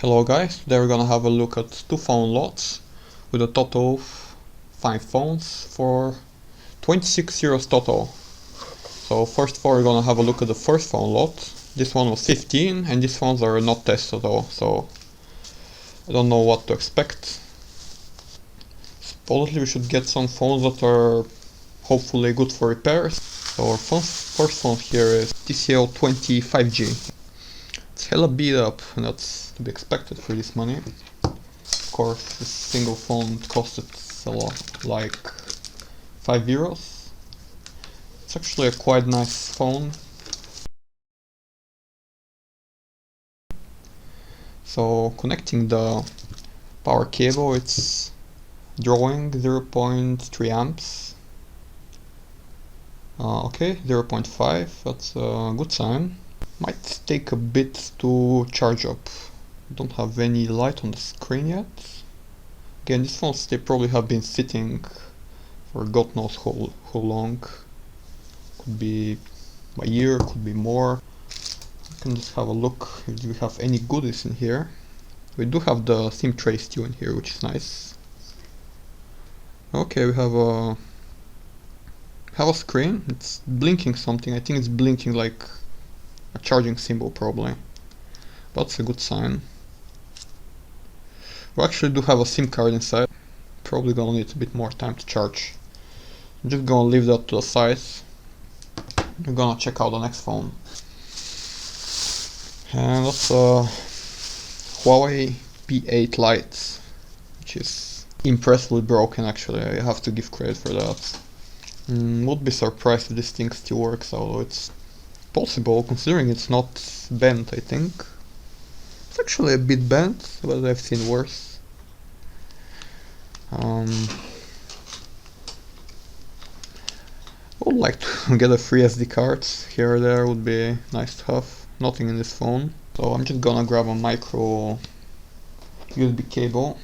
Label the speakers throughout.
Speaker 1: Hello guys, today we're gonna have a look at two phone lots with a total of 5 phones for 26 euros total. So first of all we're gonna have a look at the first phone lot. This one was 15 and these phones are not tested at all, so I don't know what to expect. Supposedly we should get some phones that are hopefully good for repairs. So our first phone here is TCL 25G. It's hella beat up, and that's to be expected for this money. Of course, this single phone costed a lot, like 5 euros. It's actually a quite nice phone. So connecting the power cable, it's drawing 0.3 amps. Okay, 0.5, that's a good sign. Might take a bit to charge up. Don't have any light on the screen yet. Again, these phones, they probably have been sitting for God knows how long. Could be a year, could be more. We can just have a look if we have any goodies in here. We do have the SIM tray still in here, which is nice. Okay, we have a screen. It's blinking something. I think it's blinking like a charging symbol probably. That's a good sign. We actually do have a SIM card inside. Probably gonna need a bit more time to charge. I'm just gonna leave that to the side. We're gonna check out the next phone. And that's a Huawei P8 Lite, which is impressively broken actually. I have to give credit for that. Would be surprised if this thing still works, although it's possible considering it's not bent, I think. It's actually a bit bent, but I've seen worse. I would like to get a free SD card here or there, would be nice to have. Nothing in this phone. So I'm just gonna grab a micro USB cable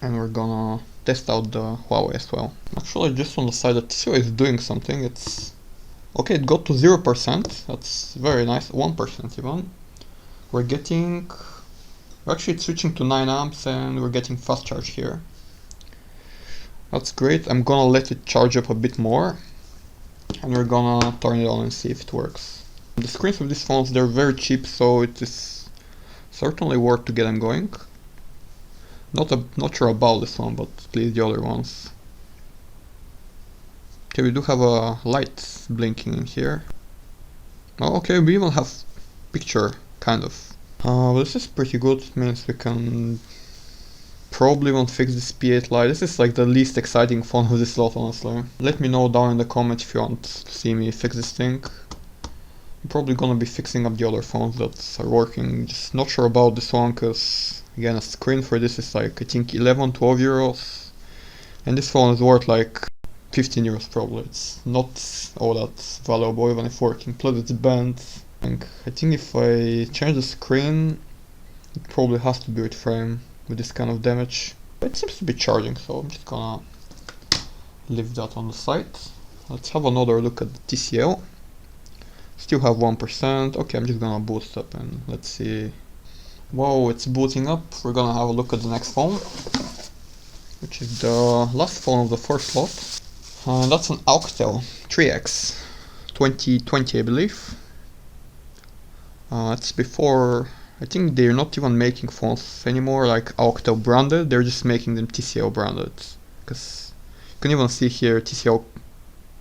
Speaker 1: and we're gonna test out the Huawei as well. Actually, just on the side that TCL is doing something. It's okay, it got to 0%, that's very nice, 1% even. We're actually switching to 9 amps and we're getting fast charge here. That's great. I'm gonna let it charge up a bit more and we're gonna turn it on and see if it works. The screens of these phones, they're very cheap, so it is certainly worth to get them going. Not sure about this one, but at least the other ones. Okay, we do have a light blinking in here. Oh, okay, we even have picture, kind of. This is pretty good. It means we can probably won't fix this P8 Lite. This is like the least exciting phone of this lot, honestly. Let me know down in the comments if you want to see me fix this thing. I'm probably gonna be fixing up the other phones that are working. Just not sure about this one, cause again, a screen for this is like I think 11, 12 euros, and this phone is worth like 15 euros probably. It's not all that valuable even if working, plus it's bent. I think if I change the screen, it probably has to be with frame with this kind of damage. But it seems to be charging, so I'm just gonna leave that on the side. Let's have another look at the TCL. Still have 1%. Okay, I'm just gonna boost up and let's see. Whoa, it's booting up. We're gonna have a look at the next phone, which is the last phone of the first lot. That's an Alcatel 3X 2020, I believe. It's before, I think they're not even making phones anymore like Alcatel branded, they're just making them TCL branded. Because you can even see here TCL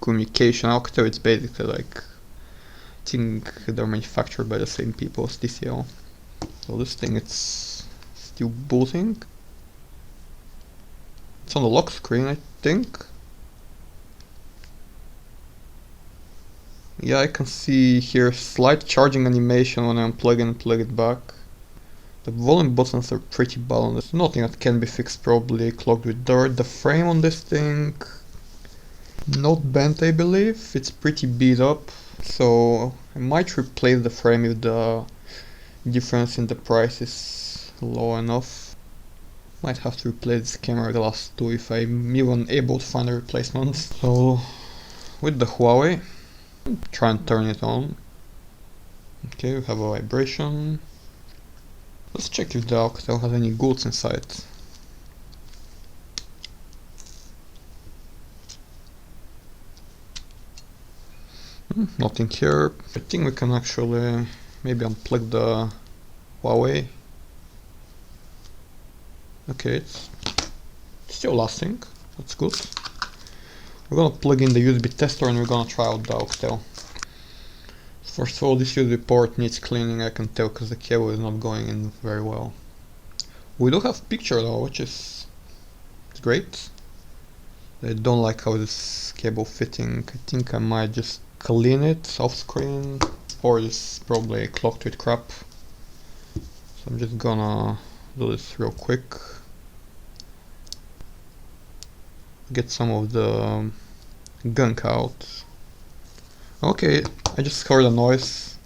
Speaker 1: communication. Alcatel, it's basically like, I think they're manufactured by the same people as TCL. So this thing, it's still booting. It's on the lock screen, I think. Yeah, I can see here slight charging animation when I unplug and plug it back. The volume buttons are pretty balanced. Nothing that can be fixed, probably clogged with dirt. The frame on this thing, not bent I believe. It's pretty beat up. So I might replace the frame if the difference in the price is low enough. Might have to replace this camera glass too if I'm even able to find a replacement. So with the Huawei, try and turn it on. Okay, we have a vibration. Let's check if the Alcatel has any goods inside. Nothing here. I think we can actually maybe unplug the Huawei. Okay, it's still lasting. That's good. We're gonna plug in the USB tester and we're gonna try out the Alcatel. First of all, this USB port needs cleaning, I can tell, because the cable is not going in very well. We do have picture though, which is great. I don't like how this cable fitting. I think I might just clean it off screen, or it's probably clogged with crap. So I'm just gonna do this real quick. Get some of the gunk out. Okay, I just heard a noise.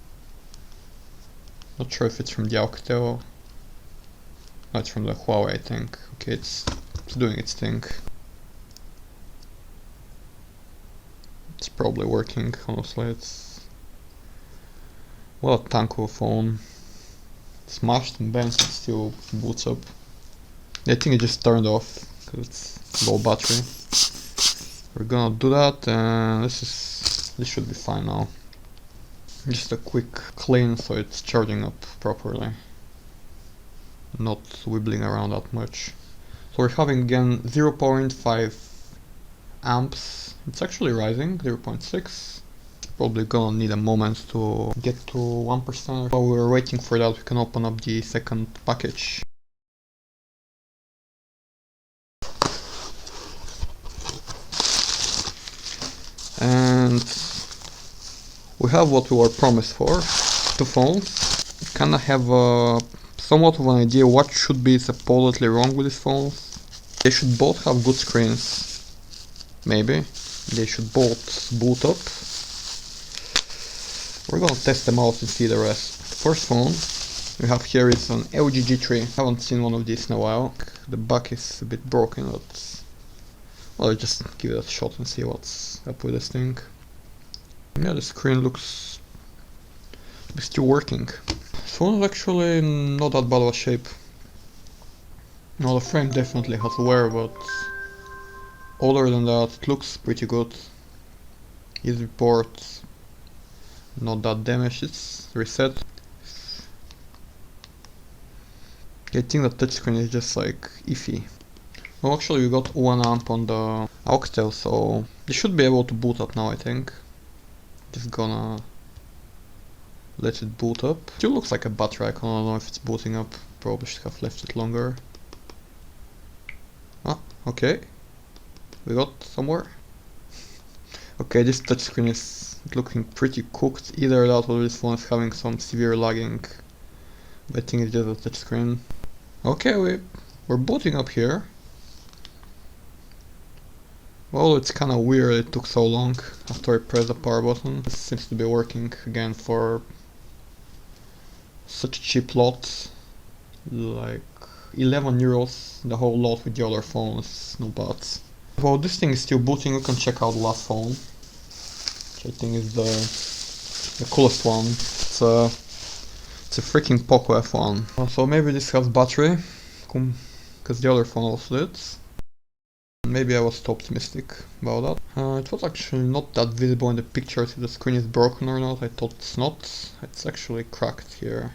Speaker 1: Not sure if it's from the Alcatel. No, it's from the Huawei, I think. Okay, it's doing its thing. It's probably working, honestly. It's well, a tank of a phone. Smashed and bent, it still boots up. I think it just turned off because it's low battery. We're gonna do that, and this should be fine now. Just a quick clean so it's charging up properly, not wibbling around that much. So we're having again 0.5 amps. It's actually rising, 0.6. Probably gonna need a moment to get to 1%. While we're waiting for that, we can open up the second package. And we have what we were promised for, two phones. Kinda have somewhat of an idea what should be supposedly wrong with these phones. They should both have good screens, maybe. They should both boot up. We're gonna test them out and see the rest. The first phone we have here is an LG G3. Haven't seen one of these in a while. The back is a bit broken, but well, I'll just give it a shot and see what's up with this thing. Yeah, the screen looks still working. This phone is actually not that bad of a shape. No, the frame definitely has wear, but other than that, it looks pretty good. His report, not that damaged, it's reset. I think the touchscreen is just like iffy. Well, actually we got 1 amp on the Alcatel, so they should be able to boot up now, I think. Just gonna let it boot up. Still looks like a battery icon, I don't know if it's booting up. Probably should have left it longer. Ah, okay. We got somewhere. Okay, this touchscreen is looking pretty cooked. Either that or this phone is having some severe lagging. But I think it's just a touchscreen. Okay, we're booting up here. Well, it's kinda weird it took so long after I pressed the power button. It seems to be working again for such a cheap lot. Like 11 euros, the whole lot with the other phones, no buts. While this thing is still booting, we can check out the last phone, which I think is the coolest one. It's a freaking Poco F1. So maybe this has battery, because the other phone also did. Maybe I was too optimistic about that. It was actually not that visible in the pictures if the screen is broken or not. I thought it's not. It's actually cracked here.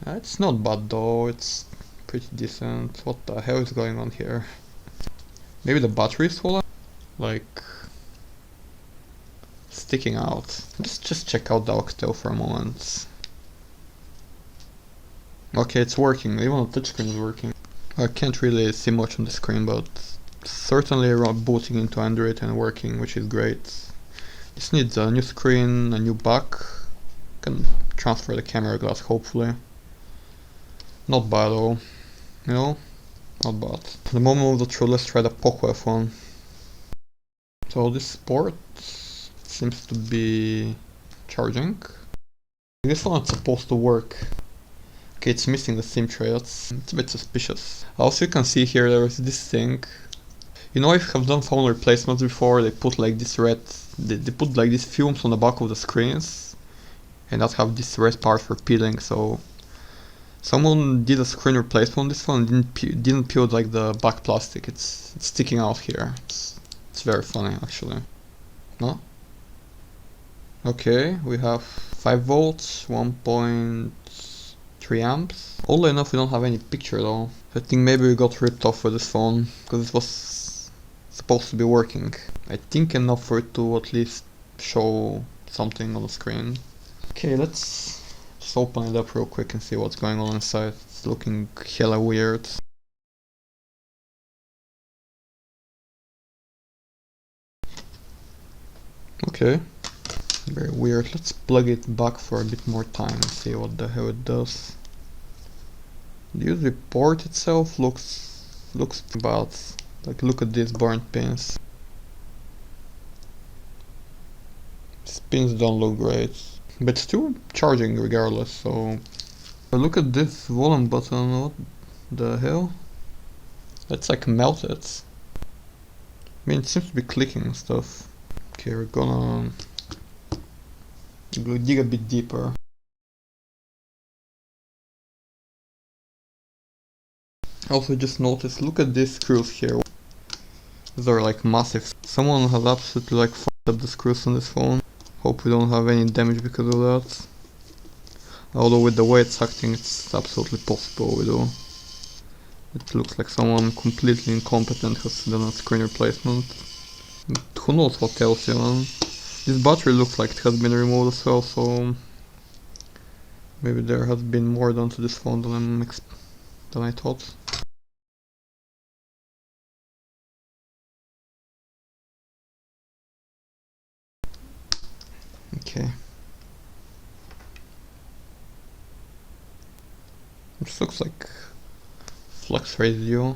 Speaker 1: It's not bad though, it's pretty decent. What the hell is going on here? Maybe the battery is full, like sticking out. Let's just check out the Alcatel for a moment. Okay, it's working, even the touchscreen is working. I can't really see much on the screen, but certainly booting into Android and working, which is great. This needs a new screen, a new back. Can transfer the camera glass hopefully. Not bad though, you know, not bad. At the moment of the truth, let's try the Poco F1. So this port seems to be charging. This one is supposed to work. Okay, it's missing the SIM tray, it's a bit suspicious. Also you can see here there is this thing. You know, if you have done phone replacements before, they put like this red, they put like these fumes on the back of the screens. And that have this red part for peeling, so Someone did a screen replacement on this phone and didn't peel like the back plastic. It's sticking out here. It's very funny actually. No? Okay, we have 5 volts, 1.3 amps. Oddly enough, we don't have any picture though. I think maybe we got ripped off with this phone because it was supposed to be working. I think enough for it to at least show something on the screen. Okay, let's just open it up real quick and see what's going on inside. It's looking hella weird. Okay, very weird. Let's plug it back for a bit more time and see what the hell it does. The USB port itself looks bad. Like, look at these burnt pins. These pins don't look great, but still charging regardless. So look at this volume button. What the hell? That's like melted. I mean, it seems to be clicking and stuff. Okay, we're gonna dig a bit deeper. Also, just notice, look at these screws here. These are like massive. Someone has absolutely like fucked up the screws on this phone. Hope we don't have any damage because of that. Although with the way it's acting, it's absolutely possible we do. It looks like someone completely incompetent has done a screen replacement. But who knows what else even. This battery looks like it has been removed as well, so maybe there has been more done to this phone than I thought. Okay. This looks like flux residue.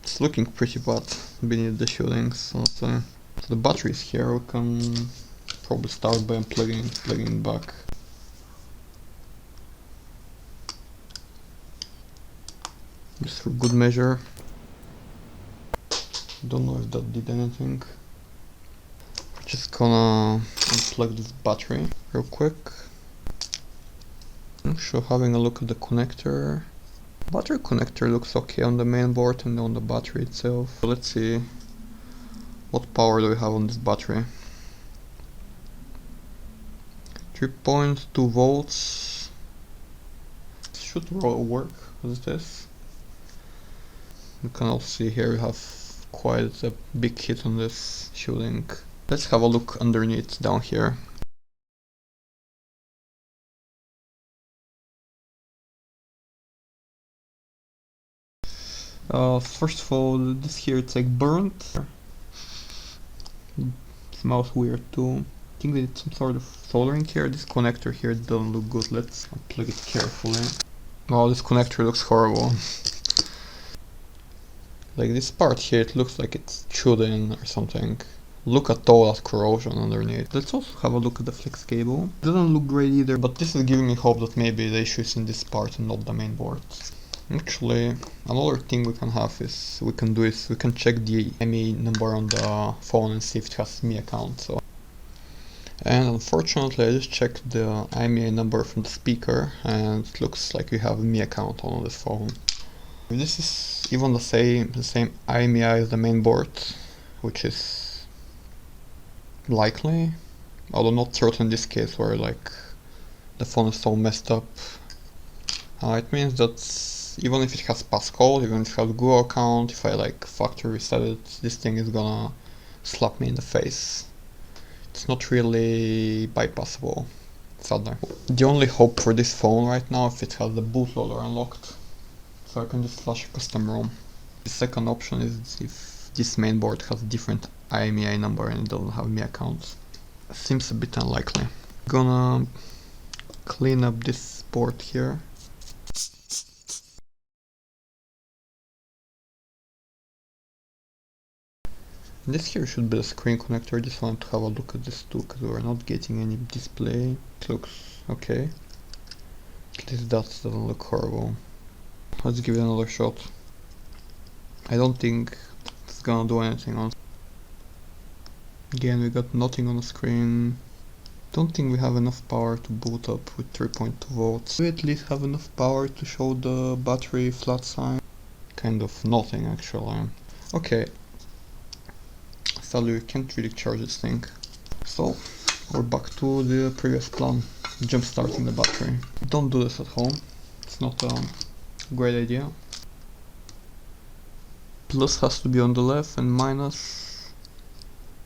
Speaker 1: It's looking pretty bad beneath the shootings, honestly. So the battery is here. We can probably start by plugging it back. Just for good measure. Don't know if that did anything. Just gonna unplug this battery real quick. So having a look at the connector. Battery connector looks okay on the main board and on the battery itself. So let's see what power do we have on this battery. 3.2 volts. Should work with this. You can also see here we have quite a big hit on this shielding. Let's have a look underneath down here. First of all, this here it's like burnt. It smells weird too. I think they did some sort of soldering here. This connector here doesn't look good. Let's unplug it carefully. Wow, this connector looks horrible. Like this part here, it looks like it's chewed in or something. Look at all that corrosion underneath. Let's also have a look at the flex cable. It doesn't look great either, but this is giving me hope that maybe the issue is in this part and not the main board. Actually, another thing we can check the IMEI number on the phone and see if it has Mi account. So, and unfortunately, I just checked the IMEI number from the speaker, and it looks like we have a Mi account on this phone. If this is even the same IMEI as the main board, which is likely, although not certain in this case where like the phone is so messed up. It means that even if it has passcode, even if it has Google account, if I like factory reset it, this thing is gonna slap me in the face. It's not really bypassable, sadly. The only hope for this phone right now if it has the bootloader unlocked, so I can just flash a custom ROM. The second option is if this main board has a different IMEI number and it doesn't have Mi account. Seems a bit unlikely. Gonna clean up this board here. This here should be the screen connector. I just want to have a look at this too, because we're not getting any display. It looks okay. At least that doesn't look horrible. Let's give it another shot. I don't think it's gonna do anything on. Again, we got nothing on the screen. Don't think we have enough power to boot up with 3.2 volts. We at least have enough power to show the battery flat sign. Kind of nothing actually. Okay. Sadly we can't really charge this thing. So we're back to the previous plan. Jump starting the battery. Don't do this at home. It's not a great idea. Plus has to be on the left and minus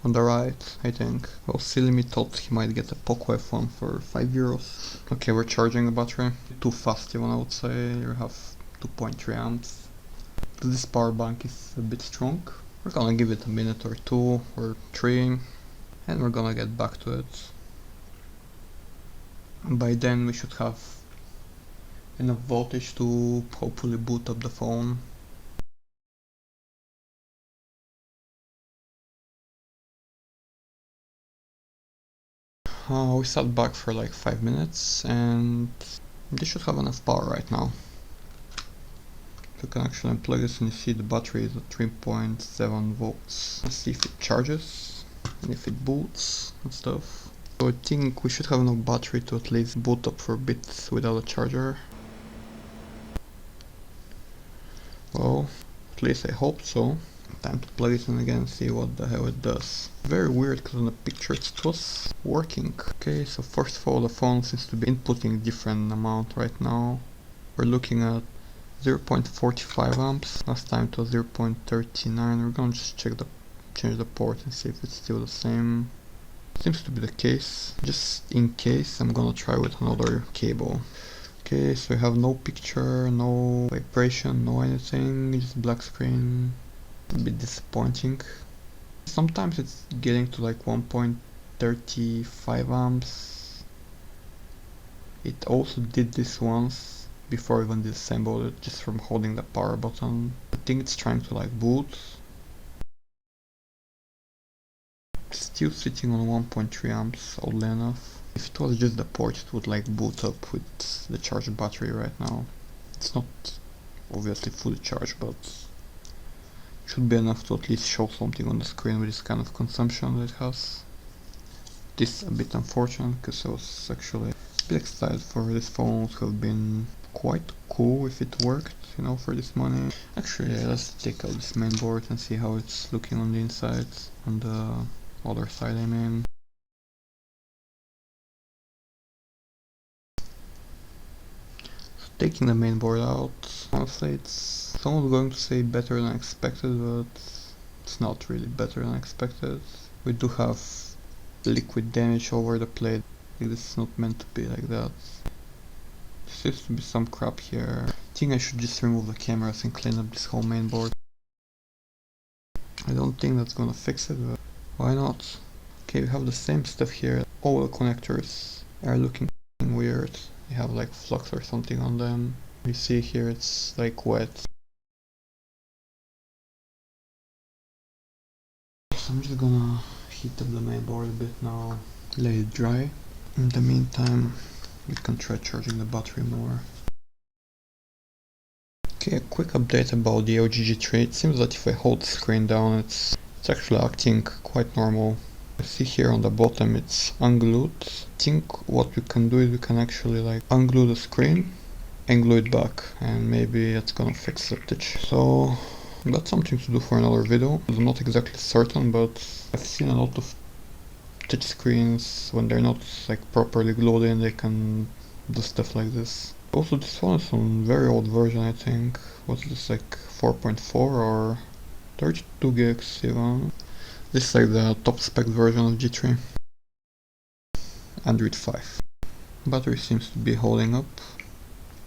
Speaker 1: on the right, I think. Well, silly me thought he might get a Poco F1 for €5. Okay, we're charging the battery. Too fast even, I would say. You have 2.3 amps. This power bank is a bit strong. We're gonna give it a minute or 2 or 3 and we're gonna get back to it. By then we should have enough voltage to hopefully boot up the phone. We sat back for like 5 minutes and this should have enough power right now. You can actually unplug this and you see the battery is at 3.7 volts. Let's see if it charges and if it boots and stuff. So I think we should have enough battery to at least boot up for a bit without a charger. Well, at least I hope so. Time to plug it in again and see what the hell it does. Very weird because on the picture it was working. Okay, so first of all the phone seems to be inputting different amount right now. We're looking at 0.45 amps. Last time it was 0.39. We're gonna just change the port and see if it's still the same. Seems to be the case. Just in case, I'm gonna try with another cable. Okay, so we have no picture, no vibration, no anything, just black screen. A bit disappointing. Sometimes it's getting to like 1.35 amps. It also did this once before even disassembled it, just from holding the power button. I think it's trying to like boot. Still sitting on 1.3 amps, oddly enough. If it was just the port, it would like boot up with the charged battery right now. It's not obviously fully charged, but should be enough to at least show something on the screen with this kind of consumption that it has. This is a bit unfortunate because I was actually a bit excited for this phone. It would have been quite cool if it worked, you know, for this money. Actually, let's take out this main board and see how it's looking on the inside, on the other side I mean. So taking the main board out, honestly it's someone's going to say better than expected, but it's not really better than expected. We do have liquid damage over the plate. Like, this is not meant to be like that. There seems to be some crap here. I think I should just remove the cameras and clean up this whole main board. I don't think that's gonna fix it, but why not? Okay, we have the same stuff here. All the connectors are looking weird. They have like flux or something on them. You see here it's like wet. So I'm just gonna heat up the main board a bit now, let it dry. In the meantime, we can try charging the battery more. Okay, a quick update about the LG G3. It seems that if I hold the screen down, it's actually acting quite normal. You see here on the bottom it's unglued. I think what we can do is we can actually like unglue the screen and glue it back, and maybe it's gonna fix the touch. So that's something to do for another video. I'm not exactly certain, but I've seen a lot of touch screens when they're not like properly glued in, they can do stuff like this. Also, this one is some very old version, I think. What's this, like 4.4 or 32 gigs even? This is like the top spec version of G3. Android 5. Battery seems to be holding up.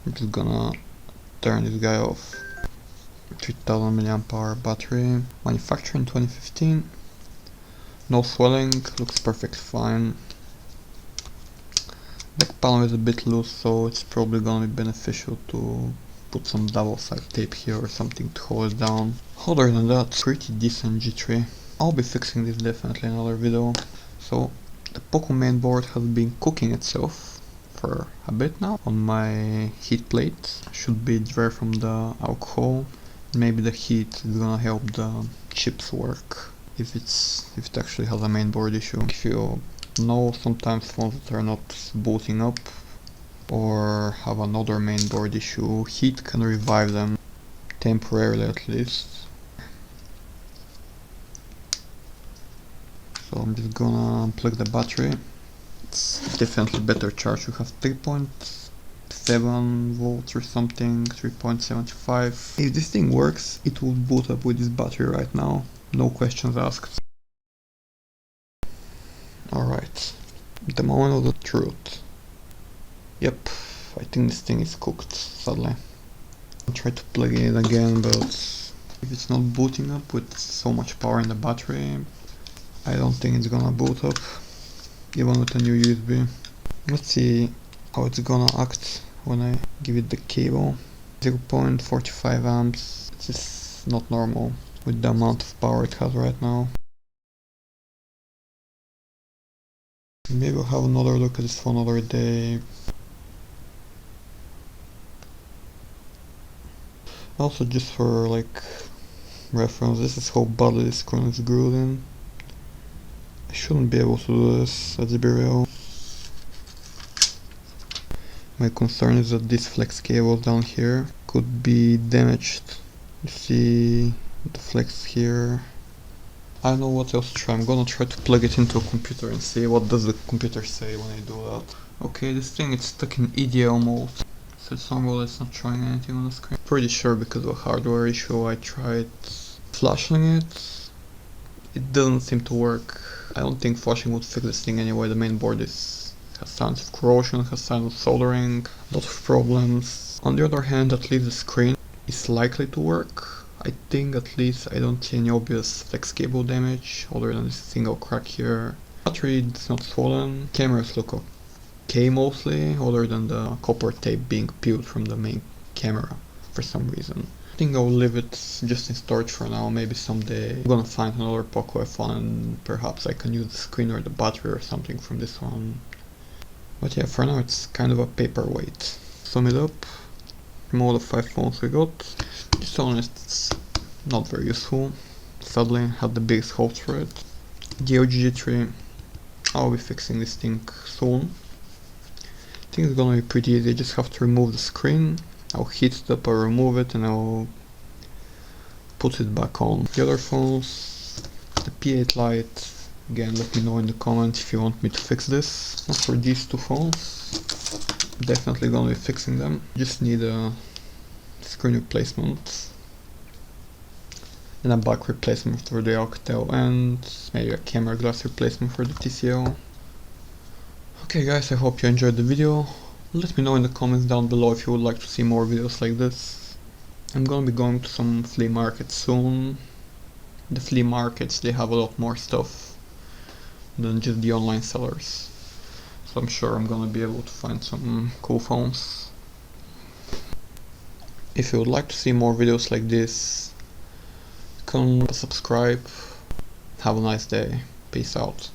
Speaker 1: I'm just gonna turn this guy off. 3000 mAh battery. Manufactured in 2015. No swelling, looks perfectly fine. Back panel is a bit loose, so it's probably gonna be beneficial to put some double side tape here or something to hold it down. Other than that, pretty decent G3. I'll be fixing this definitely in another video. So the Poco mainboard has been cooking itself for a bit now on my heat plate. Should be dry from the alcohol. Maybe the heat is gonna help the chips work if it actually has a mainboard issue. If you know sometimes phones that are not booting up or have another mainboard issue, heat can revive them, temporarily at least. So I'm just gonna unplug the battery. It's definitely better charge. We have 3.7 volts or something, 3.75. If this thing works, it will boot up with this battery right now, no questions asked. Alright, the moment of the truth. Yep, I think this thing is cooked, sadly. I'll try to plug it in again, but if it's not booting up with so much power in the battery, I don't think it's gonna boot up, even with a new USB. Let's see how it's gonna act when I give it the cable. 0.45 amps, this is not normal with the amount of power it has right now. Maybe I'll have another look at this phone another day. Also, just for like reference, this is how badly this screen is glued in. I shouldn't be able to do this, let's be real. My concern is that this flex cable down here could be damaged. You see the flex here. I don't know what else to try. I'm gonna try to plug it into a computer and see what does the computer say when I do that. Okay, this thing is stuck in EDL mode. So somehow it's not showing anything on the screen. Pretty sure because of a hardware issue I tried flashing it. It doesn't seem to work. I don't think flashing would fix this thing anyway. The main board has signs of corrosion, has signs of soldering, a lot of problems. On the other hand, at least the screen is likely to work. I think at least I don't see any obvious flex cable damage other than this single crack here. Battery is not swollen. Cameras look okay mostly, other than the copper tape being peeled from the main camera for some reason. I think I'll leave it just in storage for now. Maybe someday I'm gonna find another Poco F1 and perhaps I can use the screen or the battery or something from this one. But yeah, for now it's kind of a paperweight. Sum it up, from all the 5 phones we got, just honest, it's not very useful. Sadly, had the biggest hopes for it. The OG3, I'll be fixing this thing soon. I think it's gonna be pretty easy. I just have to remove the screen. I'll heat it up or remove it and I'll put it back on. The other phones, the P8 Lite, again let me know in the comments if you want me to fix this. Not for these 2 phones, definitely gonna be fixing them. Just need a screen replacement and a back replacement for the Alcatel and maybe a camera glass replacement for the TCL. Okay guys, I hope you enjoyed the video. Let me know in the comments down below if you would like to see more videos like this. I'm gonna be going to some flea markets soon. The flea markets, they have a lot more stuff than just the online sellers. So I'm sure I'm gonna be able to find some cool phones. If you would like to see more videos like this, subscribe. Have a nice day. Peace out.